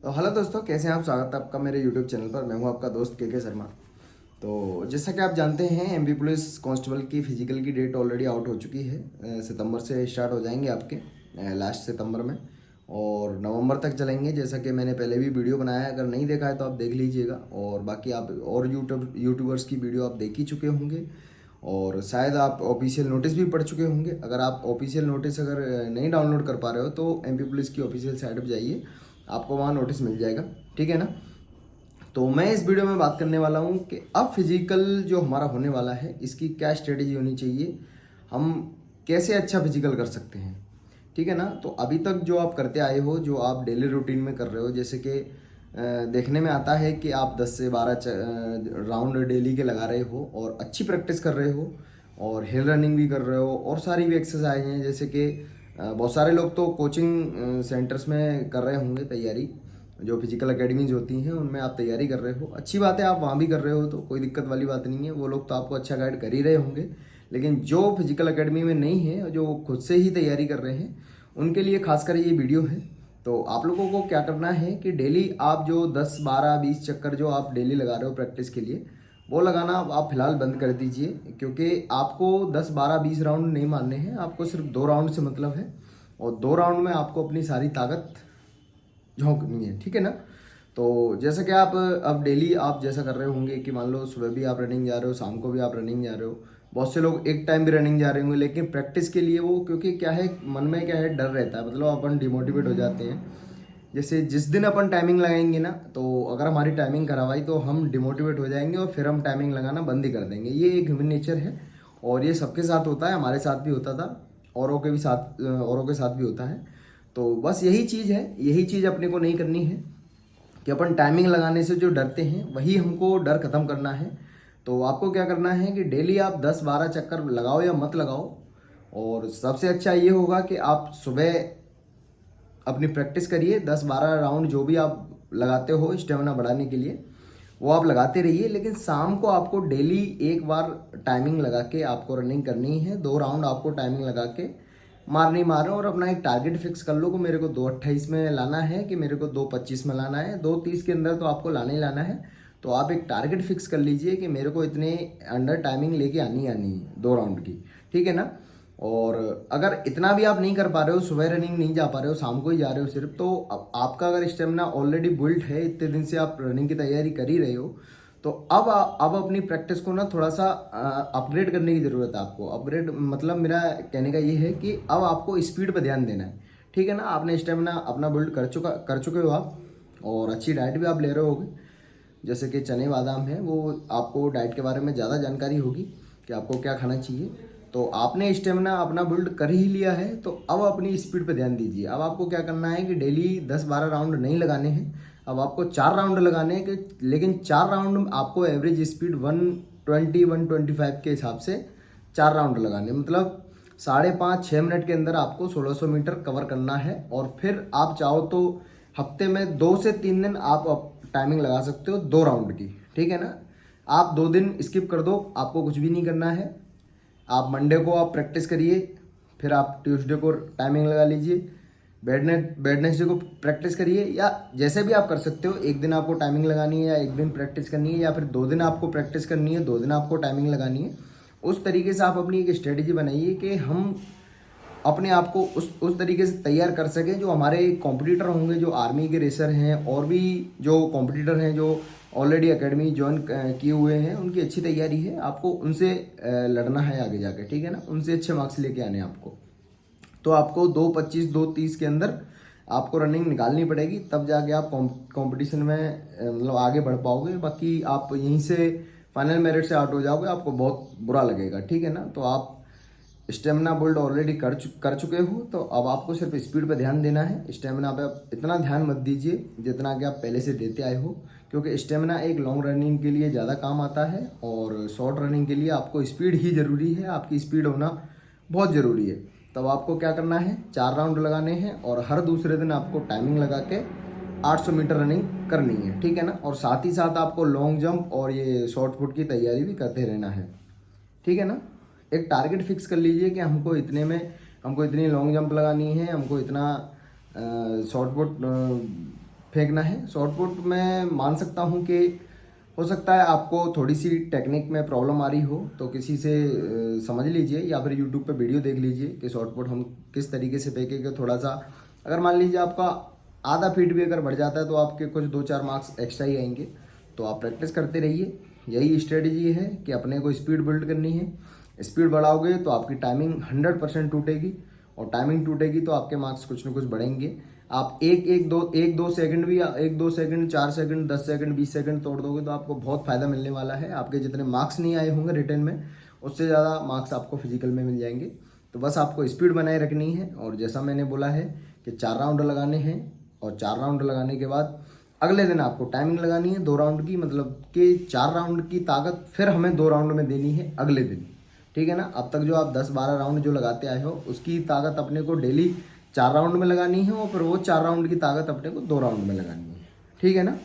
तो हेलो दोस्तों, कैसे हैं आप। स्वागत है आपका मेरे यूट्यूब चैनल पर। मैं हूं आपका दोस्त के शर्मा। तो जैसा कि आप जानते हैं, एमपी पुलिस कांस्टेबल की फिजिकल की डेट ऑलरेडी आउट हो चुकी है। सितंबर से स्टार्ट हो जाएंगे आपके, लास्ट सितंबर में, और नवंबर तक चलेंगे। जैसा कि मैंने पहले भी वीडियो बनाया है, अगर नहीं देखा है तो आप देख लीजिएगा। और बाकी आप और यूट्यूबर्स की वीडियो आप देख ही चुके होंगे, और शायद आप ऑफिशियल नोटिस भी पढ़ चुके होंगे। अगर आप ऑफिशियल नोटिस अगर नहीं डाउनलोड कर पा रहे हो तो एमपी पुलिस की ऑफिशियल साइट पर जाइए, आपको वहाँ नोटिस मिल जाएगा। ठीक है ना। तो मैं इस वीडियो में बात करने वाला हूँ कि अब फिजिकल जो हमारा होने वाला है, इसकी क्या स्ट्रेटेजी होनी चाहिए, हम कैसे अच्छा फिजिकल कर सकते हैं। ठीक है ना। तो अभी तक जो आप करते आए हो, जो आप डेली रूटीन में कर रहे हो, जैसे कि देखने में आता है कि आप 10 से 12 राउंड डेली के लगा रहे हो और अच्छी प्रैक्टिस कर रहे हो, और हिल रनिंग भी कर रहे हो, और सारी भी एक्सरसाइज हैं। जैसे कि बहुत सारे लोग तो कोचिंग सेंटर्स में कर रहे होंगे तैयारी, जो फिजिकल एकेडमीज होती हैं उनमें आप तैयारी कर रहे हो। अच्छी बात है, आप वहाँ भी कर रहे हो तो कोई दिक्कत वाली बात नहीं है। वो लोग तो आपको अच्छा गाइड कर ही रहे होंगे। लेकिन जो फिजिकल एकेडमी में नहीं है, जो खुद से ही तैयारी कर रहे हैं, उनके लिए खासकर ये वीडियो है। तो आप लोगों को क्या करना है कि डेली आप जो 10 12 20 चक्कर जो आप डेली लगा रहे हो प्रैक्टिस के लिए, वो लगाना आप फिलहाल बंद कर दीजिए। क्योंकि आपको 10 12 20 राउंड नहीं मारने हैं, आपको सिर्फ 2 राउंड से मतलब है। और 2 राउंड में आपको अपनी सारी ताकत झोंकनी है। ठीक है ना। तो जैसा कि आप अब डेली आप जैसा कर रहे होंगे कि मान लो सुबह भी आप रनिंग जा रहे हो, शाम को भी आप रनिंग जा रहे हो। बहुत से लोग एक टाइम भी रनिंग जा रहे होंगे, लेकिन प्रैक्टिस के लिए वो, क्योंकि क्या है मन में क्या है, डर रहता है, मतलब अपन डिमोटिवेट हो जाते हैं। जैसे जिस दिन अपन टाइमिंग लगाएंगे ना, तो अगर हमारी टाइमिंग खराब आई तो हम डिमोटिवेट हो जाएंगे और फिर हम टाइमिंग लगाना बंद ही कर देंगे। ये एक ह्यूमन नेचर है, और ये सबके साथ होता है, हमारे साथ भी होता था, औरों के साथ भी होता है। तो बस यही चीज़ है, यही चीज़ अपने को नहीं करनी है कि अपन टाइमिंग लगाने से जो डरते हैं, वही हमको डर खत्म करना है। तो आपको क्या करना है कि डेली आप 10 12 चक्कर लगाओ या मत लगाओ, और सबसे अच्छा ये होगा कि आप सुबह अपनी प्रैक्टिस करिए। 10 12 राउंड जो भी आप लगाते हो स्टेमिना बढ़ाने के लिए, वो आप लगाते रहिए। लेकिन शाम को आपको डेली एक बार टाइमिंग लगा के आपको रनिंग करनी है। 2 राउंड आपको टाइमिंग लगा के मारनी मारो, और अपना एक टारगेट फिक्स कर लो कि मेरे को 2:28 में लाना है, कि मेरे को 2:25 में लाना है। 2:30 के अंदर तो आपको लाना ही लाना है। तो आप एक टारगेट फिक्स कर लीजिए कि मेरे को इतने अंडर टाइमिंग लेके आनी है 2 राउंड की। ठीक है ना। और अगर इतना भी आप नहीं कर पा रहे हो, सुबह रनिंग नहीं जा पा रहे हो, शाम को ही जा रहे हो सिर्फ, तो अब आपका अगर स्टेमिना ऑलरेडी बिल्ट है, इतने दिन से आप रनिंग की तैयारी कर ही रहे हो, तो अब अपनी प्रैक्टिस को ना थोड़ा सा अपग्रेड करने की ज़रूरत है आपको। अपग्रेड मतलब मेरा कहने का ये है कि अब आपको स्पीड पर ध्यान देना है। ठीक है ना। आपने स्टेमिना अपना बिल्ड कर चुके हो आप, और अच्छी डाइट भी आप ले रहे होगे। जैसे कि चने बादाम है, वो आपको डाइट के बारे में ज़्यादा जानकारी होगी कि आपको क्या खाना चाहिए। तो आपने स्टेमिना अपना बिल्ड कर ही लिया है, तो अब अपनी स्पीड पे ध्यान दीजिए। अब आपको क्या करना है कि डेली 10 12 राउंड नहीं लगाने हैं, अब आपको 4 राउंड लगाने हैं। कि लेकिन 4 राउंड आपको एवरेज स्पीड 120 125 के हिसाब से 4 राउंड लगाने, मतलब 5.5 6 मिनट के अंदर आपको 1600 मीटर कवर करना है। और फिर आप चाहो तो हफ्ते में 2 से 3 दिन आप टाइमिंग लगा सकते हो 2 राउंड की। ठीक है ना। आप 2 दिन स्किप कर दो, आपको कुछ भी नहीं करना है। आप मंडे को आप प्रैक्टिस करिए, फिर आप ट्यूसडे को टाइमिंग लगा लीजिए, वेडनेसडे को प्रैक्टिस करिए, या जैसे भी आप कर सकते हो। एक दिन आपको टाइमिंग लगानी है, या एक दिन प्रैक्टिस करनी है, या फिर 2 दिन आपको प्रैक्टिस करनी है, 2 दिन आपको टाइमिंग लगानी है। उस तरीके से आप अपनी एक स्ट्रेटेजी बनाइए कि हम अपने आप को उस तरीके से तैयार कर सकें। जो हमारे कॉम्पिटिटर होंगे, जो आर्मी के रेसर हैं, और भी जो कॉम्पिटिटर हैं जो ऑलरेडी एकेडमी ज्वाइन किए हुए हैं, उनकी अच्छी तैयारी है। आपको उनसे लड़ना है आगे जाके। ठीक है ना। उनसे अच्छे मार्क्स लेके आने हैं आपको। तो आपको 2:25 2:30 के अंदर आपको रनिंग निकालनी पड़ेगी, तब जाके आप कंपटीशन में मतलब आगे बढ़ पाओगे। बाकी आप यहीं से फाइनल मेरिट से आउट हो जाओगे, आपको बहुत बुरा लगेगा। ठीक है ना। तो आप स्टेमिना बिल्ड ऑलरेडी कर चुके हो, तो अब आपको सिर्फ स्पीड पे ध्यान देना है। स्टेमिना पे आप इतना ध्यान मत दीजिए जितना कि आप पहले से देते आए हो, क्योंकि स्टेमिना एक लॉन्ग रनिंग के लिए ज़्यादा काम आता है, और शॉर्ट रनिंग के लिए आपको स्पीड ही ज़रूरी है। आपकी स्पीड होना बहुत ज़रूरी है। तब आपको क्या करना है, 4 राउंड लगाने हैं, और हर दूसरे दिन आपको टाइमिंग लगा के 800 मीटर रनिंग करनी है। ठीक है ना। और साथ ही साथ आपको लॉन्ग जंप और ये शॉर्ट पुट की तैयारी भी करते रहना है। ठीक है ना। एक टारगेट फिक्स कर लीजिए कि हमको इतने में, हमको इतनी लॉन्ग जंप लगानी है, हमको इतना शॉर्ट पुट फेंकना है। शॉर्ट पुट में मान सकता हूँ कि हो सकता है आपको थोड़ी सी टेक्निक में प्रॉब्लम आ रही हो, तो किसी से समझ लीजिए या फिर यूट्यूब पे वीडियो देख लीजिए कि शॉर्ट पुट हम किस तरीके से फेंकेंगे। थोड़ा सा अगर मान लीजिए आपका आधा फीट भी अगर बढ़ जाता है तो आपके कुछ 2-4 मार्क्स एक्स्ट्रा ही आएंगे। तो आप प्रैक्टिस करते रहिए, यही स्ट्रेटजी है कि अपने को स्पीड बिल्ड करनी है। स्पीड बढ़ाओगे तो आपकी टाइमिंग 100% टूटेगी, और टाइमिंग टूटेगी तो आपके मार्क्स कुछ ना कुछ बढ़ेंगे। आप एक दो सेकंड भी, 1-2 सेकंड, 4 सेकंड, 10 सेकंड, 20 सेकंड तोड़ दोगे तो आपको बहुत फायदा मिलने वाला है। आपके जितने मार्क्स नहीं आए होंगे रिटर्न में, उससे ज़्यादा मार्क्स आपको फिजिकल में मिल जाएंगे। तो बस आपको स्पीड बनाए रखनी है, और जैसा मैंने बोला है कि 4 राउंड लगाने हैं, और 4 राउंड लगाने के बाद अगले दिन आपको टाइमिंग लगानी है 2 राउंड की, मतलब कि 4 राउंड की ताकत फिर हमें 2 राउंड में देनी है अगले दिन, ठीक है ना। अब तक जो आप 10-12 राउंड जो लगाते आए हो उसकी ताकत अपने को डेली 4 राउंड में लगानी है, और फिर वो 4 राउंड की ताकत अपने को 2 राउंड में लगानी है, ठीक है ना।